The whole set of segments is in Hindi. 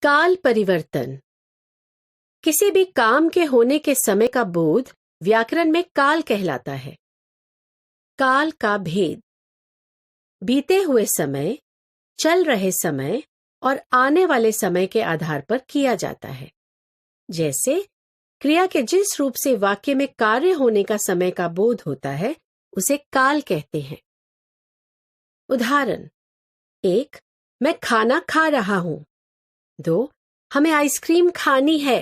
काल परिवर्तन। किसी भी काम के होने के समय का बोध व्याकरण में काल कहलाता है। काल का भेद बीते हुए समय, चल रहे समय और आने वाले समय के आधार पर किया जाता है। जैसे क्रिया के जिस रूप से वाक्य में कार्य होने का समय का बोध होता है उसे काल कहते हैं। उदाहरण: 1. मैं खाना खा रहा हूं। 2. हमें आइसक्रीम खानी है।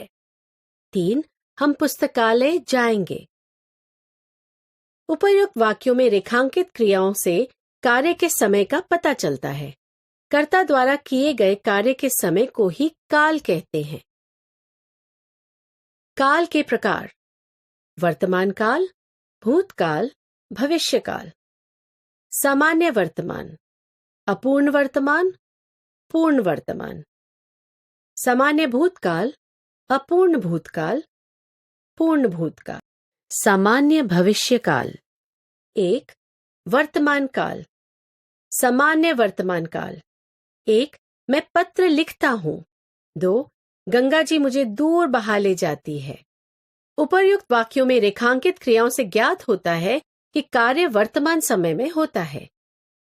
3. हम पुस्तकालय जाएंगे। उपर्युक्त वाक्यों में रेखांकित क्रियाओं से कार्य के समय का पता चलता है। कर्ता द्वारा किए गए कार्य के समय को ही काल कहते हैं। काल के प्रकार: वर्तमान काल, भूतकाल, भविष्यकाल। सामान्य वर्तमान, अपूर्ण वर्तमान, पूर्ण वर्तमान। सामान्य भूतकाल, अपूर्ण भूतकाल, पूर्ण भूतकाल। सामान्य भविष्यकाल: 1. वर्तमान काल, सामान्य वर्तमान काल। 1. मैं पत्र लिखता हूं। 2. गंगा जी मुझे दूर बहा ले जाती है। उपर्युक्त वाक्यों में रेखांकित क्रियाओं से ज्ञात होता है कि कार्य वर्तमान समय में होता है।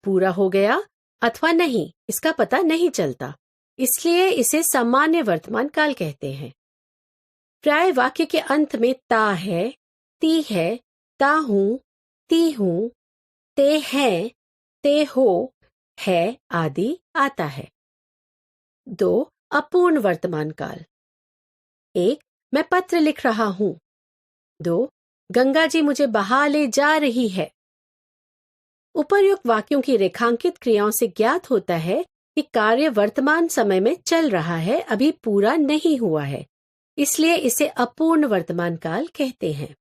पूरा हो गया अथवा नहीं इसका पता नहीं चलता, इसलिए इसे सामान्य वर्तमान काल कहते हैं। प्राय वाक्य के अंत में ता है, ती है, ता हूं, ती हूं, ते हैं, ते हो, है आदि आता है। 2. अपूर्ण वर्तमान काल: 1. मैं पत्र लिख रहा हूं। 2. गंगा जी मुझे बहा ले जा रही है। उपर्युक्त वाक्यों की रेखांकित क्रियाओं से ज्ञात होता है कि कार्य वर्तमान समय में चल रहा है, अभी पूरा नहीं हुआ है, इसलिए इसे अपूर्ण वर्तमान काल कहते हैं।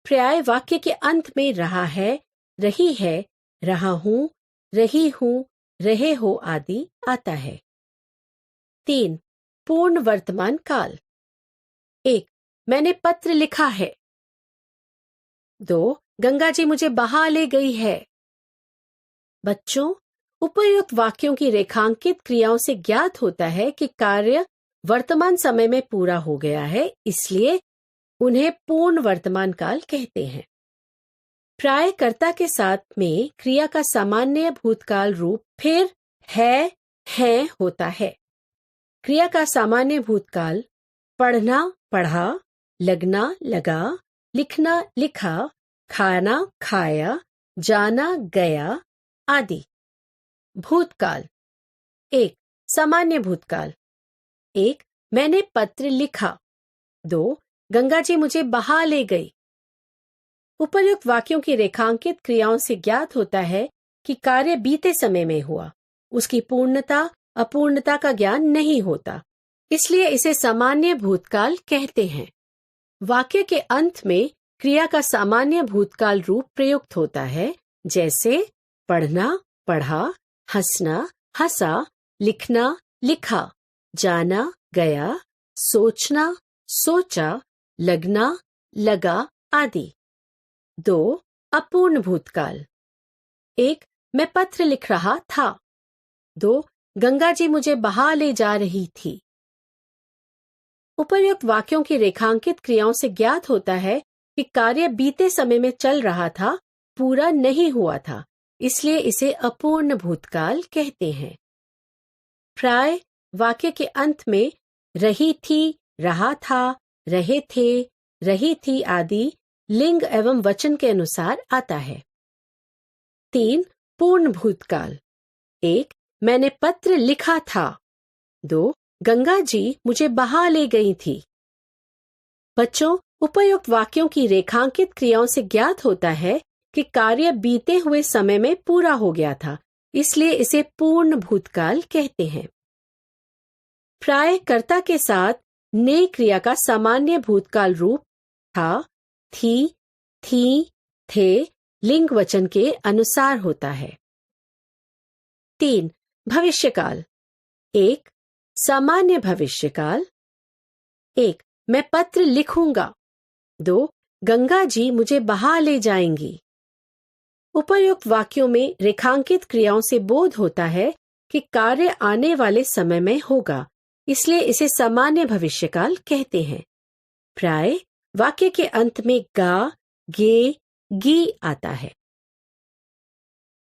प्राय वाक्य के अंत में रहा है, रही है, रहा हूं, रही हूं, रहे हो आदि आता है। 3. पूर्ण वर्तमान काल: 1. मैंने पत्र लिखा है। 2. गंगा जी मुझे बहा ले गई है। बच्चों, उपर्युक्त वाक्यों की रेखांकित क्रियाओं से ज्ञात होता है कि कार्य वर्तमान समय में पूरा हो गया है, इसलिए उन्हें पूर्ण वर्तमान काल कहते हैं। प्राय कर्ता के साथ में क्रिया का सामान्य भूतकाल रूप फिर है होता है। क्रिया का सामान्य भूतकाल पढ़ना, पढ़ा, लगना, लगा, लिखना, लिखा, खाना, खाया, जाना, गया आदि। भूतकाल: 1. सामान्य भूतकाल: 1. मैंने पत्र लिखा। 2. गंगा जी मुझे बहा ले गई। उपर्युक्त वाक्यों की रेखांकित क्रियाओं से ज्ञात होता है कि कार्य बीते समय में हुआ, उसकी पूर्णता अपूर्णता का ज्ञान नहीं होता, इसलिए इसे सामान्य भूतकाल कहते हैं। वाक्य के अंत में क्रिया का सामान्य भूतकाल रूप प्रयुक्त होता है, जैसे पढ़ना, पढ़ा, हंसना, हंसा, लिखना, लिखा, जाना, गया, सोचना, सोचा, लगना, लगा आदि। 2. अपूर्ण भूतकाल: 1. मैं पत्र लिख रहा था। 2. गंगा जी मुझे बहा ले जा रही थी। उपर्युक्त वाक्यों की रेखांकित क्रियाओं से ज्ञात होता है कि कार्य बीते समय में चल रहा था, पूरा नहीं हुआ था, इसलिए इसे अपूर्ण भूतकाल कहते हैं। प्राय वाक्य के अंत में रही थी, रहा था, रहे थे, रही थी आदि लिंग एवं वचन के अनुसार आता है। 3. पूर्ण भूतकाल: 1. मैंने पत्र लिखा था। 2. गंगा जी मुझे बहा ले गई थी। बच्चों, उपर्युक्त वाक्यों की रेखांकित क्रियाओं से ज्ञात होता है कि कार्य बीते हुए समय में पूरा हो गया था, इसलिए इसे पूर्ण भूतकाल कहते हैं। प्राय कर्ता के साथ ने क्रिया का सामान्य भूतकाल रूप था, थी, थी, थे लिंग वचन के अनुसार होता है। 3. भविष्यकाल: 1. सामान्य भविष्यकाल: 1. मैं पत्र लिखूंगा। 2. गंगा जी मुझे बहा ले जाएंगी। उपर्युक्त वाक्यों में रेखांकित क्रियाओं से बोध होता है कि कार्य आने वाले समय में होगा, इसलिए इसे सामान्य भविष्यकाल कहते हैं। प्राय वाक्य के अंत में गा, गे, गी आता है।